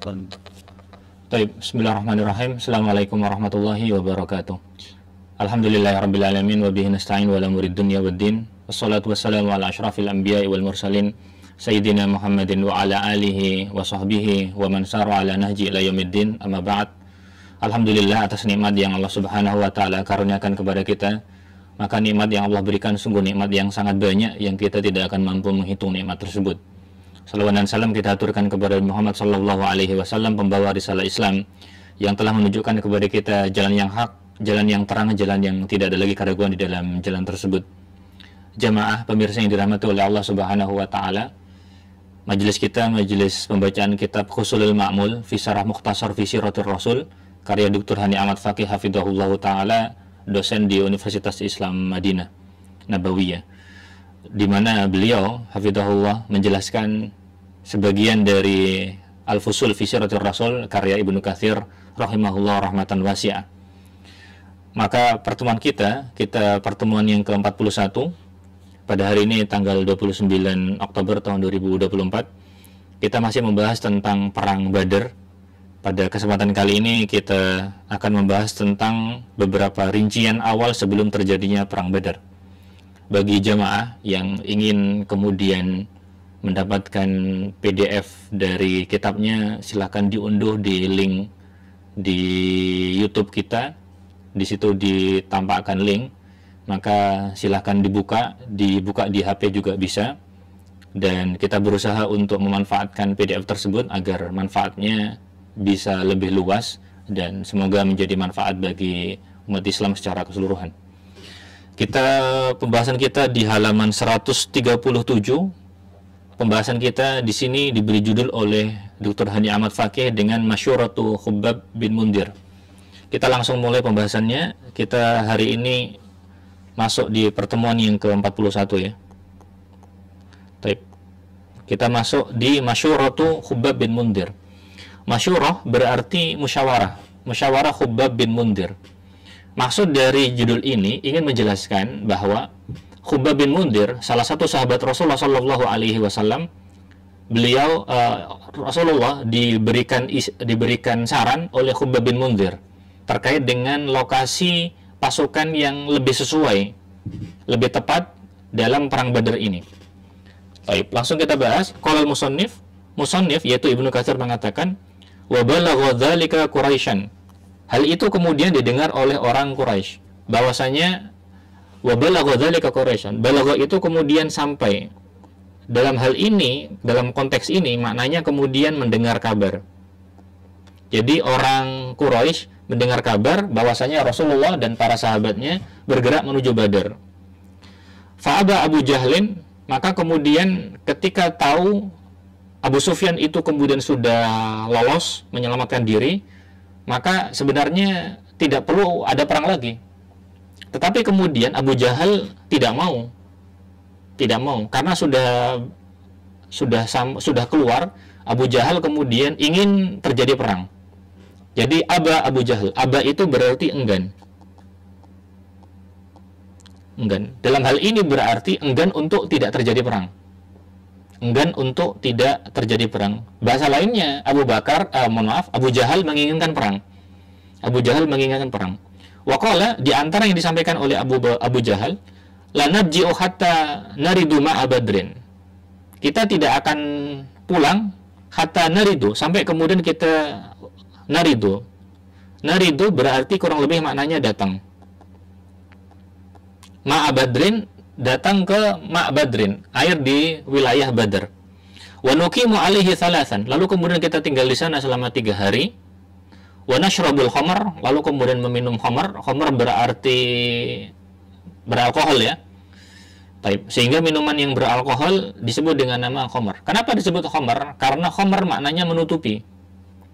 syaitan. Baik, bismillahirrahmanirrahim. Assalamualaikum warahmatullahi wabarakatuh. Alhamdulillahirabbil alamin wa bihi nasta'in wa la murid dunya waddin. Wassalatu wassalamu ala asyrafil anbiya'i wal mursalin sayyidina Muhammadin wa ala alihi wa sahbihi wa man sara ala nahji ila yaumiddin. Amma ba'd. Alhamdulillah atas nikmat yang Allah Subhanahu wa taala karuniakan kepada kita. Maka nikmat yang Allah berikan sungguh nikmat yang sangat banyak yang kita tidak akan mampu menghitung nikmat tersebut. Salawat dan salam kita aturkan kepada Muhammad sallallahu alaihi wasallam, pembawa risalah Islam yang telah menunjukkan kepada kita jalan yang hak, jalan yang terang, jalan yang tidak ada lagi keraguan di dalam jalan tersebut. Jamaah pemirsa yang dirahmati oleh Allah Subhanahu wa taala, majelis kita majelis pembacaan kitab Husulul Ma'mul fi Syarah Mukhtasar fi Siratul Rasul karya Dr. Hani Ahmad Faqih hafizahullah taala, dosen di Universitas Islam Madinah Nabawiyah, di mana beliau hafizahullah menjelaskan sebagian dari Al-Fusul fi Siratul Rasul karya Ibnu Katsir rahimahullah rahmatan wasi'ah. Maka pertemuan kita pertemuan yang ke-41 pada hari ini tanggal 29 Oktober tahun 2024. Kita masih membahas tentang perang Badar. Pada kesempatan kali ini kita akan membahas tentang beberapa rincian awal sebelum terjadinya perang Badar. Bagi jamaah yang ingin kemudian mendapatkan PDF dari kitabnya, silakan diunduh di link di YouTube kita. Di situ ditampakkan link, maka silakan dibuka di HP juga bisa. Dan kita berusaha untuk memanfaatkan PDF tersebut agar manfaatnya bisa lebih luas dan semoga menjadi manfaat bagi umat Islam secara keseluruhan. Pembahasan kita di halaman 137. Pembahasan kita di sini diberi judul oleh Dr. Hani Ahmad Faqih dengan Masyuratu Khubbab bin Mundhir. Kita langsung mulai pembahasannya. Kita hari ini masuk di pertemuan yang ke-41 ya. Baik. Kita masuk di Masyuratu Khubbab bin Mundhir. Masyurah berarti musyawarah. Musyawarah Khubbab bin Mundhir. Maksud dari judul ini ingin menjelaskan bahwa Khubbab bin Mundhir, salah satu sahabat Rasulullah sallallahu alaihi wasallam, beliau Rasulullah diberikan saran oleh Khubbab bin Mundhir terkait dengan lokasi pasukan yang lebih sesuai, lebih tepat dalam perang Badar ini. Baik, langsung kita bahas. Qala al-musannif yaitu Ibnu Katsir mengatakan, wa balagha dzalika Quraisyan. Hal itu kemudian didengar oleh orang Quraisy, bahwasanya wa balagha dzalika Quraisyan. Balagha itu kemudian sampai. Dalam hal ini, dalam konteks ini maknanya kemudian mendengar kabar. Jadi orang Quraisy mendengar kabar bahwasanya Rasulullah dan para sahabatnya bergerak menuju Badar. Fa'aba Abu Jahlin, maka kemudian ketika tahu Abu Sufyan itu kemudian sudah lolos menyelamatkan diri, maka sebenarnya tidak perlu ada perang lagi. Tetapi kemudian Abu Jahal tidak mau karena sudah keluar. Abu Jahal kemudian ingin terjadi perang. Jadi Abu Jahal, aba itu berarti enggan. Dalam hal ini berarti enggan untuk tidak terjadi perang. Bahasa lainnya Abu Jahal menginginkan perang. Waqala, di antara yang disampaikan oleh Abu Jahal, la narji'u hatta naridu ma'a Badrin. Kita tidak akan pulang hatta naridu, sampai kemudian kita naridu. Naridu berarti kurang lebih maknanya datang. Ma'a Badrin, datang ke Ma' Badrin, air di wilayah Badar. Wa nuqimu alaihi thalathan, lalu kemudian kita tinggal di sana selama 3 hari. Wa nashrabul khamar, lalu kemudian meminum khamar. Khamar berarti beralkohol ya. Baik, sehingga minuman yang beralkohol disebut dengan nama khamar. Kenapa disebut khamar? Karena khamar maknanya menutupi.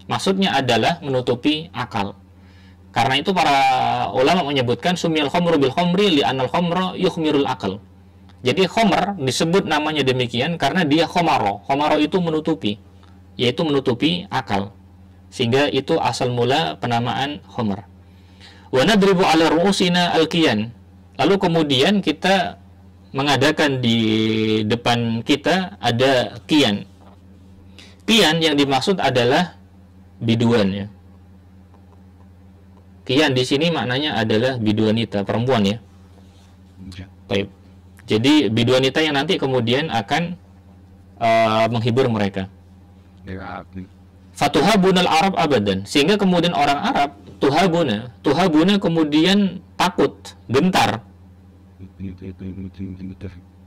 Maksudnya adalah menutupi akal. Karena itu para ulama menyebutkan sumiyal khamru bil khamri li'anal khamra yukhmirul akal. Jadi khamar disebut namanya demikian karena dia khamaro. Khamaro itu menutupi, yaitu menutupi akal. Sehingga itu asal mula penamaan khamar. Wa nadribu ala ru'usina al-qiyan. Lalu kemudian kita mengadakan di depan kita ada qiyan. Qiyan yang dimaksud adalah biduan ya. Kian di sini maknanya adalah biduanita, perempuan ya. Baik. Jadi biduanita yang nanti kemudian akan menghibur mereka. Fatuhabunal Arab abadan, sehingga kemudian orang Arab tuhabuna kemudian takut, gentar.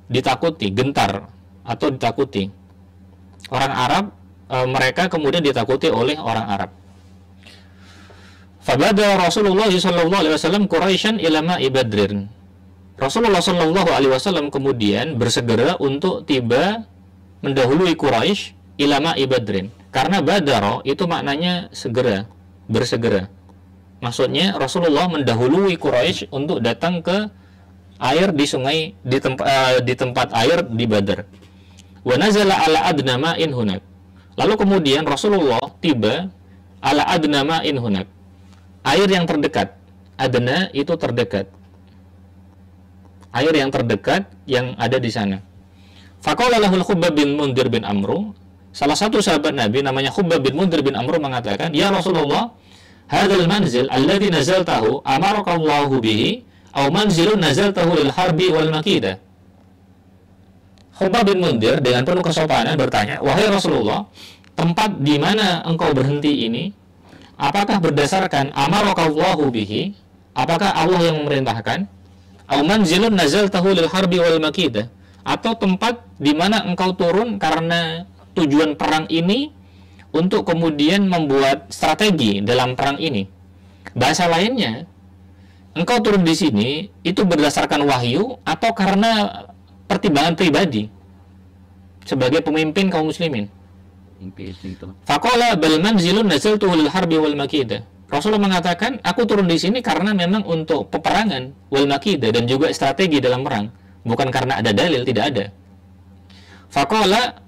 Ditakuti, gentar atau ditakuti. Orang Arab mereka kemudian ditakuti oleh orang Arab. Fabada Rasulullah sallallahu alaihi wasallam Quraisyan ila ma'i Badrin. Rasulullah sallallahu alaihi wasallam kemudian bersegera untuk tiba mendahului Quraisy ila ma'i Badrin. Karena badara itu maknanya segera, bersegera. Maksudnya Rasulullah mendahului Quraisy untuk datang ke air di sungai di tempat air di Badar. Wa nazala ala adna ma'in hunak. Lalu kemudian Rasulullah tiba ala adna ma'in hunak. Air yang terdekat. Adna itu terdekat. Air yang terdekat yang ada di sana. Faqala lahul Khubbab bin Mundhir bin Amru. Salah satu sahabat Nabi namanya Khubbab bin Mundhir bin Amru mengatakan, "Ya Rasulullah, hadzal manzil alladhi nazaltahu amarakallahu bihi aw manzilun nazaltahu lil harbi wal makidah." Khubbab bin Mundhir dengan penuh kesopanan bertanya, "Wahai Rasulullah, tempat di mana engkau berhenti ini, apakah berdasarkan amarakallahu bihi? Apakah Allah yang memerintahkan? Aw manzilun nazaltahu lil harbi wal makidah? Atau tempat di mana engkau turun karena tujuan perang ini untuk kemudian membuat strategi dalam perang ini?" Bahasa lainnya, engkau turun di sini itu berdasarkan wahyu atau karena pertimbangan pribadi sebagai pemimpin kaum muslimin? Faqala bal manzilun nazaltuhu lil harbi wal makidah. Rasulullah mengatakan, aku turun di sini karena memang untuk peperangan wal makidah dan juga strategi dalam perang, bukan karena ada dalil, tidak ada. Faqala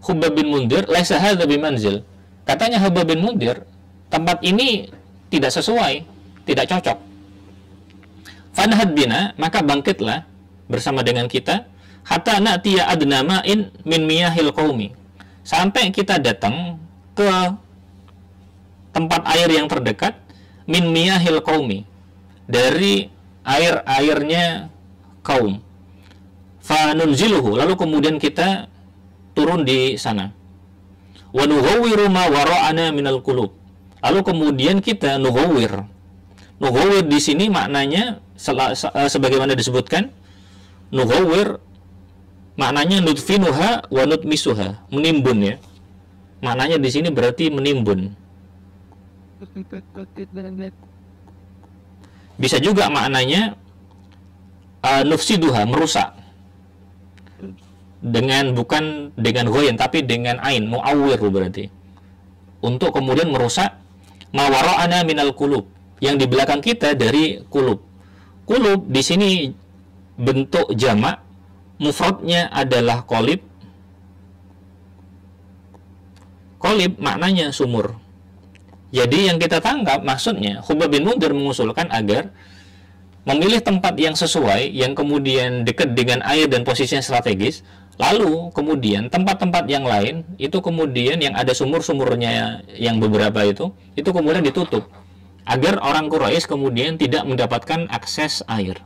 Khubbab bin Mundhir, laisa hadza bimanzil. Katanya Khubbab bin Mundhir, tempat ini tidak sesuai, tidak cocok. Fanhad bina, maka bangkitlah bersama dengan kita, hatta na'tiya adna ma'in min miyahil qaumi. Sampai kita datang ke tempat air yang terdekat, min miyahil qaumi, dari air-airnya kaum. Fanunziluhu, lalu kemudian kita turun di sana. Wa nughawwiru ma wara'ana minal qulub. Lalu kemudian kita nughawwir. Nughawwir di sini maknanya sebagaimana disebutkan, nughawwir maknanya nudfinuha wa nutmisuha, menimbun ya. Maknanya di sini berarti menimbun. Bisa juga maknanya nufsiduha, merusak. Bukan dengan ghain tapi dengan ain, muawwir berarti. Untuk kemudian merusak ma wara'ana minal qulub, yang di belakang kita dari qulub. Qulub di sini bentuk jamak, mufradnya adalah qalib. Qalib maknanya sumur. Jadi yang kita tangkap maksudnya Khubbab bin Mundhir mengusulkan agar memilih tempat yang sesuai, yang kemudian dekat dengan air dan posisinya strategis. Lalu kemudian tempat-tempat yang lain itu kemudian yang ada sumur-sumurnya yang beberapa itu kemudian ditutup agar orang Quraisy kemudian tidak mendapatkan akses air.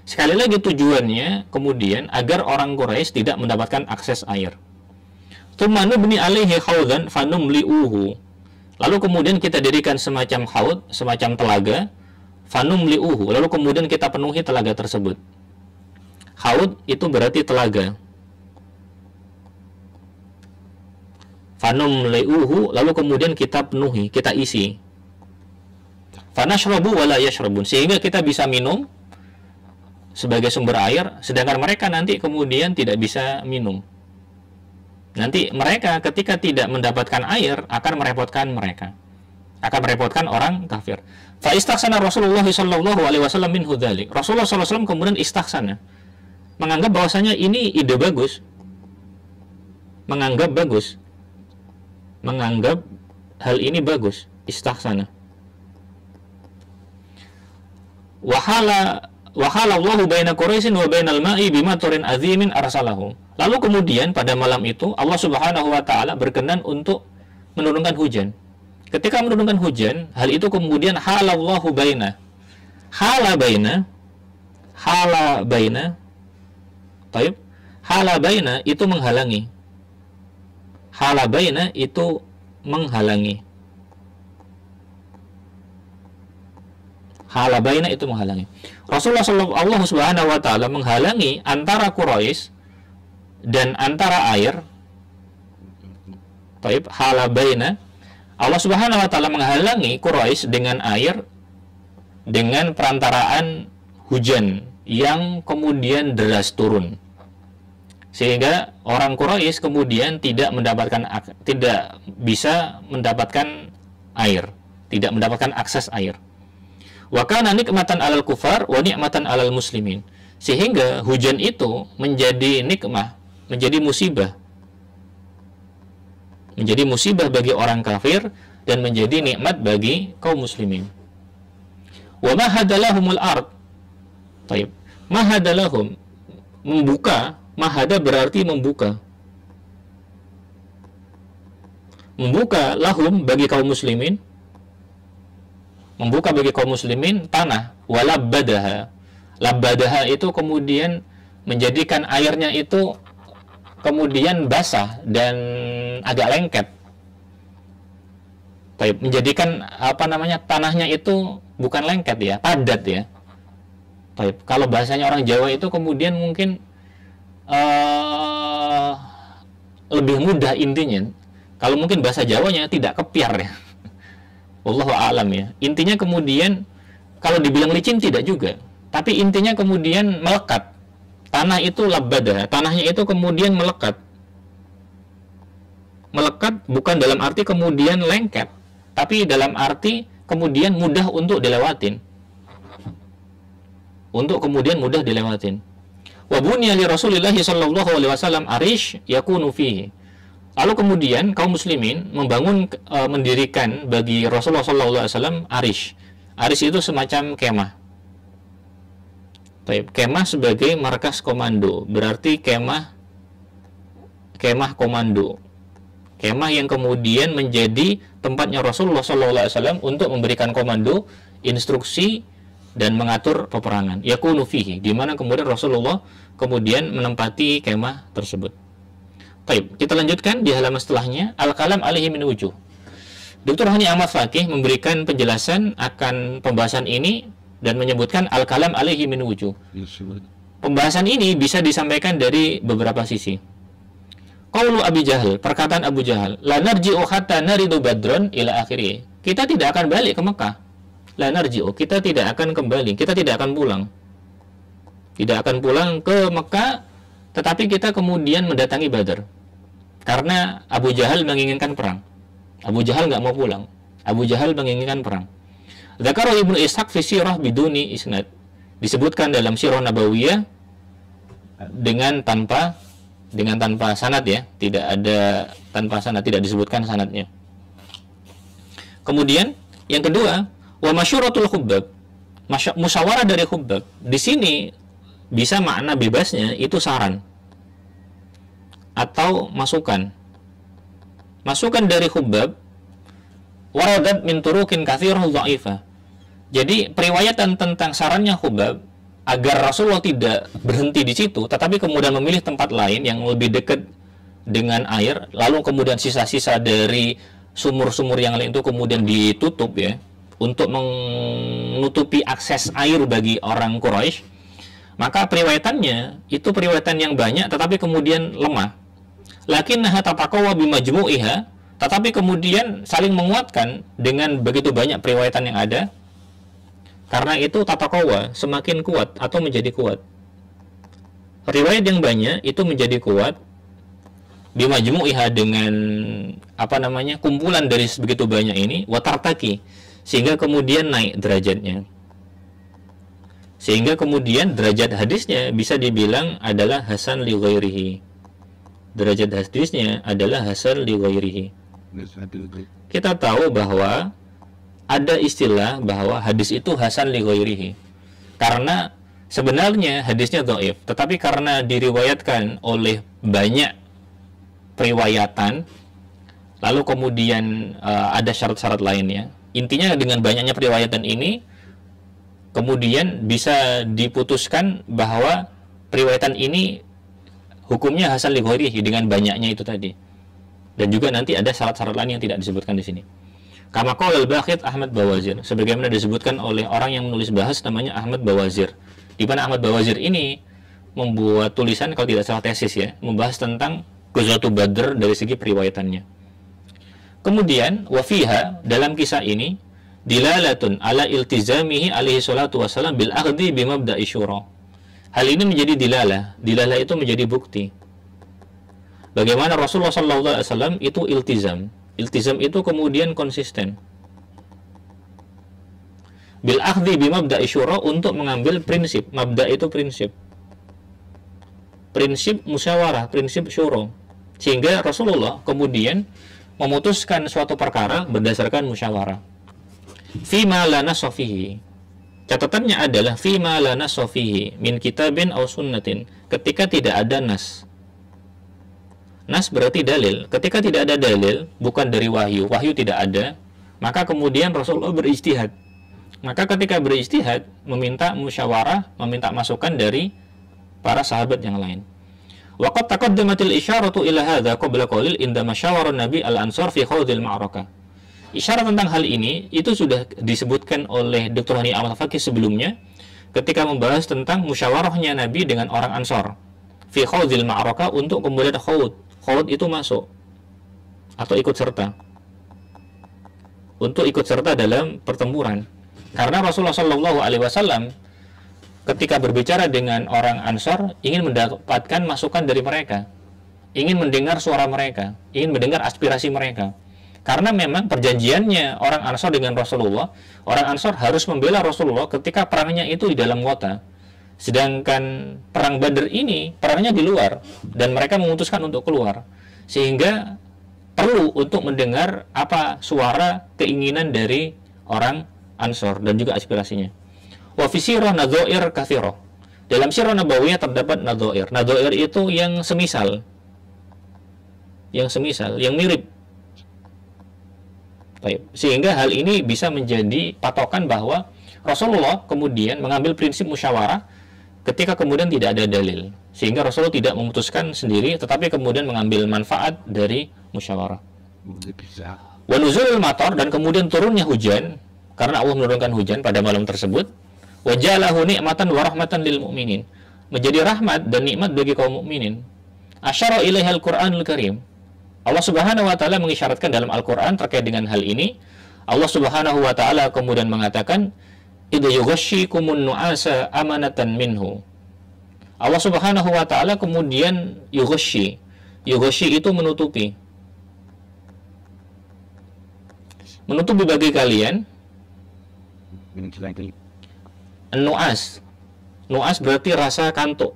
Sekali lagi tujuannya kemudian agar orang Quraisy tidak mendapatkan akses air. Tsumma nubni alaihi haudan fanumli'uhu. Lalu kemudian kita dirikan semacam haud, semacam telaga, fanumli'uhu. Lalu kemudian kita penuhi telaga tersebut. Haud itu berarti telaga. Fanumli'uhu, lalu kemudian kita penuhi, kita isi. Fanashrabu wala yashrabun, sehingga kita bisa minum sebagai sumber air, sedangkan mereka nanti kemudian tidak bisa minum. Nanti mereka ketika tidak mendapatkan air akan merepotkan mereka, akan merepotkan orang kafir. Fa istaghsana Rasulullah sallallahu alaihi wasallam min hudzalik. Rasulullah sallallahu alaihi wasallam kemudian istaghsana, menganggap bahwasanya ini ide bagus, menganggap hal ini bagus, istaghsana. Wahala Allahu baina Quraisyin wa bainal ma'i bimaturin azimin arsalahu. Lalu kemudian pada malam itu Allah Subhanahu wa taala berkenan untuk menurunkan hujan. Ketika menurunkan hujan, hal itu kemudian halallahu baina. Hala baina. Baik. Hala baina itu menghalangi. Hala baina itu menghalangi. Hala baina itu menghalangi. Rasulullah sallallahu subhanahu wa ta'ala menghalangi antara Quraisy dan antara air. Baik. Hala baina. Allah Subhanahu wa taala menghalangi Quraisy dengan air dengan perantaraan hujan yang kemudian deras turun. Sehingga orang Quraisy kemudian tidak bisa mendapatkan air, tidak mendapatkan akses air. Wa kana nikmatan 'alal kufar wa ni'matan 'alal muslimin. Sehingga hujan itu menjadi nikmah, menjadi musibah. Menjadi musibah bagi orang kafir dan menjadi nikmat bagi kaum muslimin. Wa mahadalahumul ard. Baik. Mahadalahum membuka, mahada berarti membuka. Membuka lahum bagi kaum muslimin. Membuka bagi kaum muslimin tanah, walabbadaha. Labbadaha itu kemudian menjadikan airnya itu kemudian basah dan agak lengket. Baik, menjadikan tanahnya itu bukan lengket ya, padat ya. Baik, kalau bahasanya orang Jawa itu kemudian mungkin lebih mudah intinya. Kalau mungkin bahasa Jawanya tidak kepiar ya. Wallahu a'lam ya. Intinya kemudian kalau dibilang licin tidak juga, tapi intinya kemudian melekat. Tanah itu labbada, tanahnya itu kemudian melekat. Melekat bukan dalam arti kemudian lengket, tapi dalam arti kemudian mudah untuk dilewatin. Untuk kemudian mudah dilewatin. Wa buniya li Rasulillah sallallahu alaihi wasallam arish yakunu fihi. Lalu kemudian kaum muslimin mendirikan bagi Rasulullah sallallahu alaihi wasallam arish. Arish itu semacam kemah. Kemah sebagai markas komando, berarti kemah komando. Kemah yang kemudian menjadi tempatnya Rasulullah SAW untuk memberikan komando, instruksi dan mengatur peperangan. Yakunu fihi, di mana kemudian Rasulullah kemudian menempati kemah tersebut. Baik, kita lanjutkan di halaman setelahnya, al-kalam alaihi min wujuh. Dr. Hani Ahmad Fakih memberikan penjelasan akan pembahasan ini dan menyebutkan al-kalam alaihi min wujuh. Pembahasan ini bisa disampaikan dari beberapa sisi. Qaulu Abi Jahal, perkataan Abu Jahal, la narji'u hatta naridu badron ila akhirih. Kita tidak akan balik ke Mekah. La narji'u, kita tidak akan kembali, kita tidak akan pulang. Tidak akan pulang ke Mekah, tetapi kita kemudian mendatangi Badar. Karena Abu Jahal menginginkan perang. Abu Jahal nggak mau pulang. Abu Jahal menginginkan perang. Dzakara Ibnu Ishaq fi sirah biduni isnad. Disebutkan dalam sirah Nabawiyah dengan tanpa sanad ya, tidak ada tanpa sanad, tidak disebutkan sanadnya. Kemudian yang kedua, wa masyuratul khubbab. Musyawarah dari khubbab. Di sini bisa makna bebasnya itu saran atau masukan. Masukan dari khubbab waradat min turukin katsirah dha'ifah. Jadi periwayatan tentang sarannya Khubbab agar Rasulullah tidak berhenti di situ, tetapi kemudian memilih tempat lain yang lebih dekat dengan air, lalu kemudian sisa-sisa dari sumur-sumur yang lain itu kemudian ditutup ya, untuk menutupi akses air bagi orang Quraisy. Maka periwayatannya itu periwayatan yang banyak, tetapi kemudian lemah. Lakinnaha tataqawwa bimajmu'iha, tetapi kemudian saling menguatkan dengan begitu banyak periwayatan yang ada. Karena itu tataqawwa, semakin kuat atau menjadi kuat. Riwayat yang banyak itu menjadi kuat bimajmu'iha dengan kumpulan dari begitu banyak ini, watartaki, sehingga kemudian naik derajatnya. Sehingga kemudian derajat hadisnya bisa dibilang adalah hasan li ghairihi. Derajat hadisnya adalah hasan li ghairihi. Kita tahu bahwa ada istilah bahwa hadis itu hasan li ghairihi. Karena sebenarnya hadisnya dhaif, tetapi karena diriwayatkan oleh banyak periwayatan, lalu kemudian ada syarat-syarat lainnya. Intinya dengan banyaknya periwayatan ini kemudian bisa diputuskan bahwa periwayatan ini hukumnya hasan li ghairihi dengan banyaknya itu tadi. Dan juga nanti ada syarat-syarat lain yang tidak disebutkan di sini. Kama qala al-Baqit Ahmad Bawazir, sebagaimana disebutkan oleh orang yang menulis bahas namanya Ahmad Bawazir. Di mana Ahmad Bawazir ini membuat tulisan, kalau tidak salah tesis ya, membahas tentang Ghazwatul Badr dari segi periwayatannya. Kemudian wafiha, dalam kisah ini dilalatun ala iltizamihi alaihi salatu wassalam bil akhdi bimabda'i syura. Hal ini menjadi dilalah. Dilalah itu menjadi bukti bagaimana Rasulullah SAW itu iltizam. Iltizam itu kemudian konsisten bil akhdi bimabda'i syura, untuk mengambil prinsip. Mabda' itu prinsip. Prinsip musyawarah, prinsip syura. Sehingga Rasulullah kemudian memutuskan suatu perkara berdasarkan musyawarah. Fima la nassa fihi. Catatannya adalah fima la nassa fihi min kitabin aw sunnatin. Ketika tidak ada nas. Nas berarti dalil. Ketika tidak ada dalil, bukan dari wahyu, wahyu tidak ada, maka kemudian Rasulullah berijtihad. Maka ketika berijtihad, meminta musyawarah, meminta masukan dari para sahabat yang lain. Waqad taqaddamatil isyaratu ila hadza qabla qalil inda masyawara Nabi al-Ansar fi khawdil ma'rakah. Isyarat tentang hal ini itu sudah disebutkan oleh Dr. Hani Ahmad Fakih sebelumnya ketika membahas tentang musyawarahnya Nabi dengan orang Ansar fi khawdil ma'rakah, untuk kemudian khawd itu masuk atau ikut serta, untuk ikut serta dalam pertempuran. Karena Rasulullah SAW ketika berbicara dengan orang Ansar ingin mendapatkan masukan dari mereka, ingin mendengar suara mereka, ingin mendengar aspirasi mereka. Karena memang perjanjiannya orang Ansar dengan Rasulullah, orang Ansar harus membela Rasulullah ketika perangnya itu di dalam kota. Sedangkan perang Badr ini perangnya di luar, dan mereka memutuskan untuk keluar. Sehingga perlu untuk mendengar apa suara keinginan dari orang Ansar dan juga aspirasinya. Wa fi sirah nadzair katsirah. Dalam sirah nabawiyah terdapat nadzair. Nadzair itu yang semisal. Yang semisal, yang mirip. Baik. Sehingga hal ini bisa menjadi patokan bahwa Rasulullah kemudian mengambil prinsip musyawarah ketika kemudian tidak ada dalil. Sehingga Rasulullah tidak memutuskan sendiri, tetapi kemudian mengambil manfaat dari musyawarah. Wa nuzulul matar, dan kemudian turunnya hujan, karena Allah menurunkan hujan pada malam tersebut. Wajalahu ni'matan wa rahmatan lil mu'minin, menjadi rahmat dan nikmat bagi kaum mukminin. Asyara ilaiha al-Qur'anul Karim. Allah Subhanahu wa taala mengisyaratkan dalam Al-Qur'an terkait dengan hal ini. Allah Subhanahu wa taala kemudian mengatakan, idza yughashshikumun nu'asa amanatan minhu. Allah Subhanahu wa taala kemudian yughashshi. Yughashshi itu menutupi. Menutupi bagi kalian nu'as. Nu'as berarti rasa kantuk.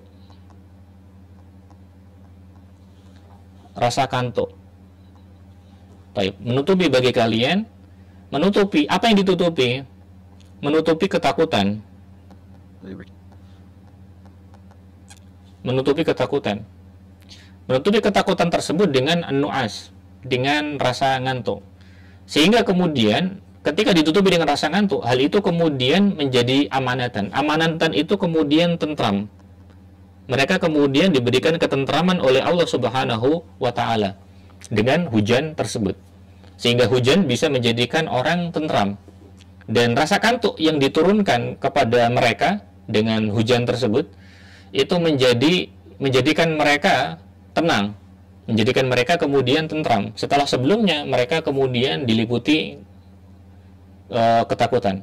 Rasa kantuk. Baik, menutupi bagi kalian, menutupi apa yang ditutupi? Menutupi ketakutan. Menutupi ketakutan. Menutupi ketakutan tersebut dengan nu'as, dengan rasa ngantuk. Sehingga kemudian ketika ditutupi dengan rasa ngantuk, hal itu kemudian menjadi amanatan. Amanatan itu kemudian tentram. Mereka kemudian diberikan ketentraman oleh Allah Subhanahu wa taala dengan hujan tersebut. Sehingga hujan bisa menjadikan orang tentram. Dan rasa kantuk yang diturunkan kepada mereka dengan hujan tersebut itu menjadikan mereka tenang, menjadikan mereka kemudian tentram. Setelah sebelumnya mereka kemudian diliputi ketakutan.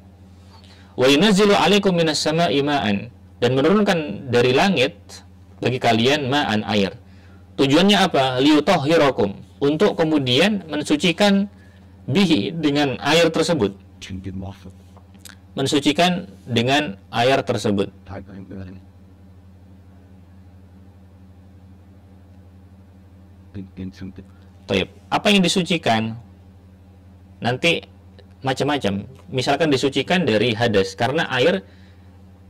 Wa yunazzilu 'alaikum minas sama'i ma'an, dan menurunkan dari langit bagi kalian ma'an, air. Tujuannya apa? Liyutahhirakum, untuk kemudian mensucikan bihi, dengan air tersebut. Mensucikan dengan air tersebut. Taib. Apa yang disucikan? Nanti macam-macam. Misalkan disucikan dari hadas, karena air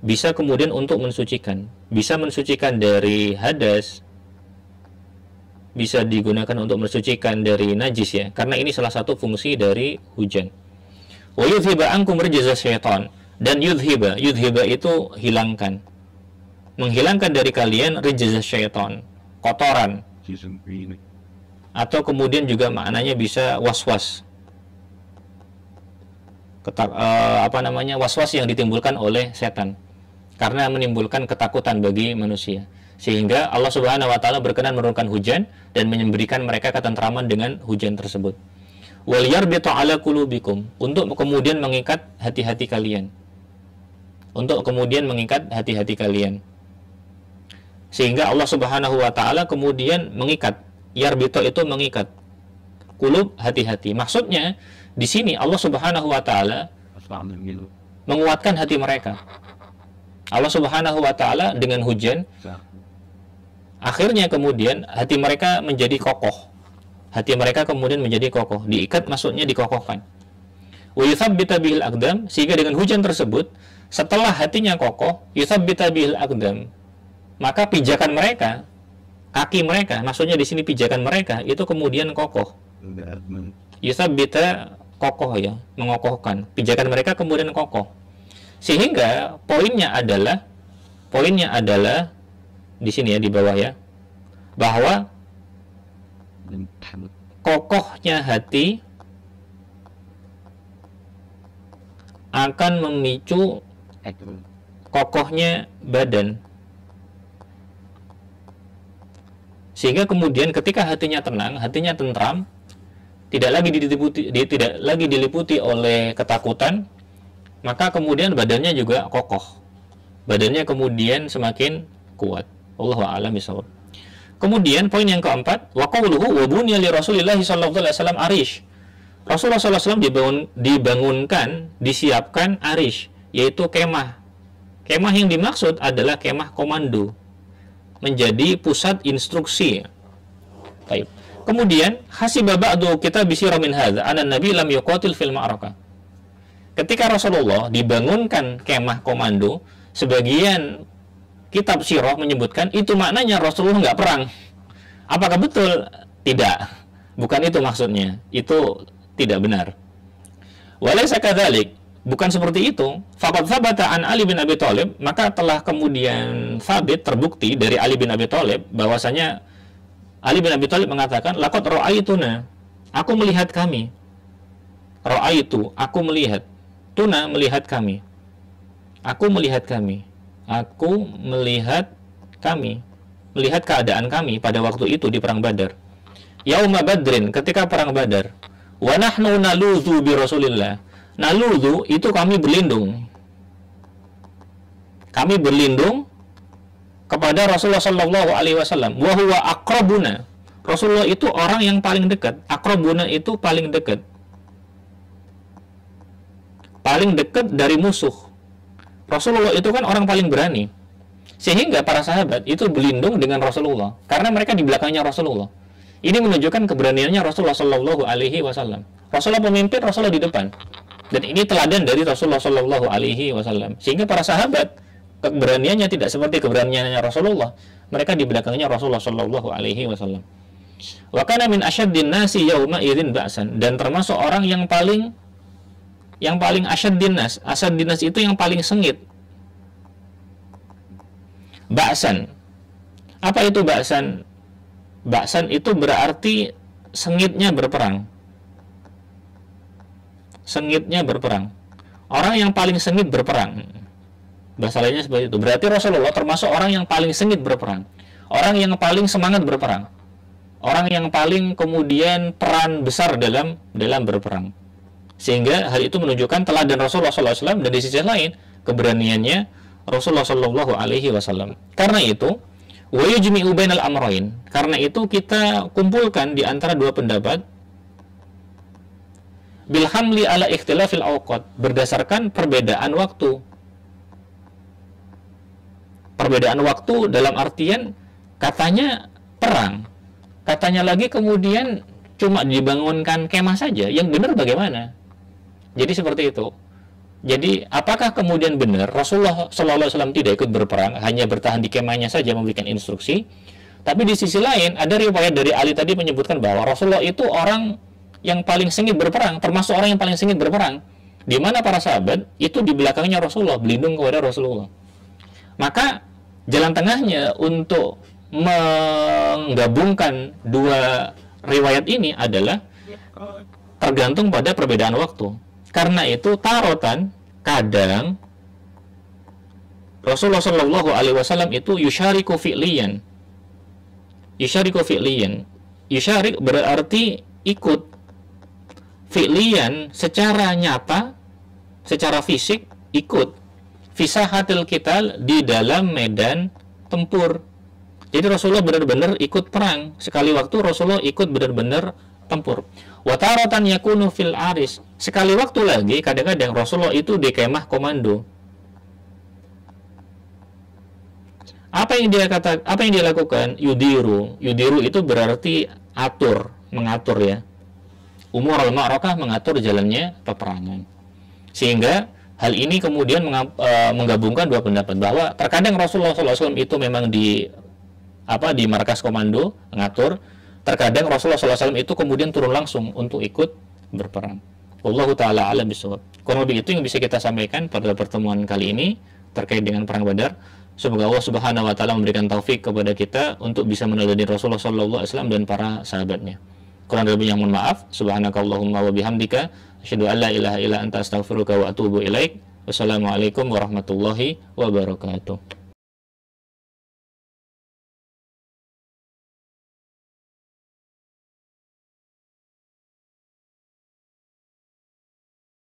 bisa kemudian untuk mensucikan. Bisa mensucikan dari hadas, bisa digunakan untuk mensucikan dari najis ya, karena ini salah satu fungsi dari hujan. Wa yudhiba ankum rijza syaitan, dan yudhiba itu hilangkan, menghilangkan dari kalian rijza syaitan, kotoran, atau kemudian juga maknanya bisa waswas, waswas yang ditimbulkan oleh setan karena menimbulkan ketakutan bagi manusia, sehingga Allah Subhanahu wa taala berkenan menurunkan hujan dan memberikan mereka ketentraman dengan hujan tersebut. Wal yarbita ala qulubikum, untuk kemudian mengikat hati-hati kalian. Untuk kemudian mengikat hati-hati kalian. Sehingga Allah Subhanahu wa taala kemudian mengikat. Yarbita itu mengikat. Qulub, hati-hati. Maksudnya di sini Allah Subhanahu wa taala menguatkan hati mereka. Allah Subhanahu wa taala dengan hujan akhirnya kemudian hati mereka menjadi kokoh. Hati mereka kemudian menjadi kokoh, diikat maksudnya dikokohkan. Wa yuthabbita bihil aqdam, sehingga dengan hujan tersebut setelah hatinya kokoh, yuthabbita bihil aqdam, maka pijakan mereka, kaki mereka, maksudnya di sini pijakan mereka itu kemudian kokoh. Yuthabbita kokoh ya, mengokohkan. Pijakan mereka kemudian kokoh. Sehingga poinnya adalah di sini ya, di bawah ya, bahwa kokohnya hati akan memicu kokohnya badan, sehingga kemudian ketika hatinya tenang, hatinya tentram, tidak lagi diliputi oleh ketakutan, maka kemudian badannya juga kokoh, badannya kemudian semakin kuat. Wallahu a'lam bishawab. Kemudian poin yang keempat, wa qawluhu wa bunya li Rasulillah sallallahu alaihi wasallam arish. Rasulullah sallallahu alaihi wasallam dibangunkan, disiapkan arish, yaitu kemah. Kemah yang dimaksud adalah kemah komando, menjadi pusat instruksi. Baik. Kemudian hasiba ba'du kitab sirah min hadza anna nabi lam yuqatil fil ma'rakah. Ketika Rasulullah dibangunkan kemah komando, sebagian kitab sirah menyebutkan itu maknanya Rasulullah nggak perang. Apakah betul? Tidak. Bukan itu maksudnya. Itu tidak benar. Walaysa kadzalik. Bukan seperti itu. Faqad tsabata an Ali bin Abi Thalib, maka telah kemudian sabit terbukti dari Ali bin Abi Thalib bahwasanya Ali bin Abi Thalib mengatakan, laqad ra'aituna, aku melihat kami. Ra'aitu, aku melihat. Tuna, melihat kami. Aku melihat kami. Aku melihat kami, melihat keadaan kami pada waktu itu di perang Badar. Yauma Badrin, ketika perang Badar. Wa nahnu naludzu bi Rasulillah. Naludzu itu kami berlindung. Kami berlindung kepada Rasulullah sallallahu alaihi wasallam. Wa huwa aqrabuna. Rasulullah itu orang yang paling dekat. Aqrabuna itu paling dekat. Paling dekat dari musuh. Rasulullah itu kan orang paling berani, sehingga para sahabat itu berlindung dengan Rasulullah karena mereka di belakangnya Rasulullah. Ini menunjukkan keberaniannya Rasulullah Shallallahu Alaihi Wasallam. Rasulullah pemimpin, Rasulullah di depan, dan ini teladan dari Rasulullah Shallallahu Alaihi Wasallam. Sehingga para sahabat keberaniannya tidak seperti keberaniannya Rasulullah. Mereka di belakangnya Rasulullah Shallallahu Alaihi Wasallam. Wa kana min asyaddin nasi yauma idzin ba'san, dan termasuk orang yang paling asyaddinas. Asyaddinas itu yang paling sengit. Ba'san. Apa itu ba'san? Ba'san itu berarti sengitnya berperang. Sengitnya berperang. Orang yang paling sengit berperang. Bahasa lainnya seperti itu. Berarti Rasulullah termasuk orang yang paling sengit berperang. Orang yang paling semangat berperang. Orang yang paling kemudian peran besar dalam berperang. Sehingga hal itu menunjukkan teladan Rasulullah SAW, dan di sisi lain keberaniannya Rasulullah SAW. Karena itu, wa yujmi'u bainal amrayn. Karena itu kita kumpulkan di antara dua pendapat, bil hamli ala ikhtilafil awqat, berdasarkan perbedaan waktu. Perbedaan waktu dalam artian katanya perang, katanya lagi kemudian cuma dibangunkan kemah saja. Yang benar bagaimana? Jadi seperti itu. Jadi apakah kemudian benar Rasulullah SAW tidak ikut berperang, hanya bertahan di kemahnya saja memberikan instruksi, Tapi di sisi lain ada riwayat dari Ali tadi menyebutkan bahwa Rasulullah itu orang yang paling sengit berperang, termasuk orang yang paling sengit berperang. Di mana para sahabat itu di belakangnya Rasulullah, berlindung kepada Rasulullah. Maka jalan tengahnya untuk menggabungkan dua riwayat ini adalah tergantung pada perbedaan waktu. Karena itu tarotan kadang Rasulullah Shallallahu Alaihi Wasallam itu yusyariku fi'liyan. Yusyariku fi'liyan. Yusyarik berarti ikut. Fi'liyan secara nyata, secara fisik ikut. Fisahatil qital di dalam medan tempur. Jadi Rasulullah benar-benar ikut perang. Sekali waktu Rasulullah ikut benar-benar tempur. Wataratan yakunu fil aris. Sekali waktu lagi kadang-kadang Rasulullah itu di kemah komando. Apa yang dia lakukan? Yudiru. Yudiru itu berarti atur, mengatur ya. Umur al-ma'rakah mengatur jalannya peperangan. Sehingga hal ini kemudian menggabungkan dua pendapat bahwa terkadang Rasulullah SAW itu memang di markas komando mengatur, terkadang Rasulullah SAW itu kemudian turun langsung untuk ikut berperang. Wallahu taala a'lam bishawab. Kurang lebih itu yang bisa kita sampaikan pada pertemuan kali ini terkait dengan perang Badar. Semoga Allah Subhanahu wa taala memberikan taufik kepada kita untuk bisa meneladani Rasulullah sallallahu alaihi wasallam dan para sahabatnya. Kurang lebihnya mohon maaf. Subhanakallahumma wa bihamdika asyhadu an la ilaha illa anta astaghfiruka wa atubu ilaik. Wassalamualaikum warahmatullahi wabarakatuh.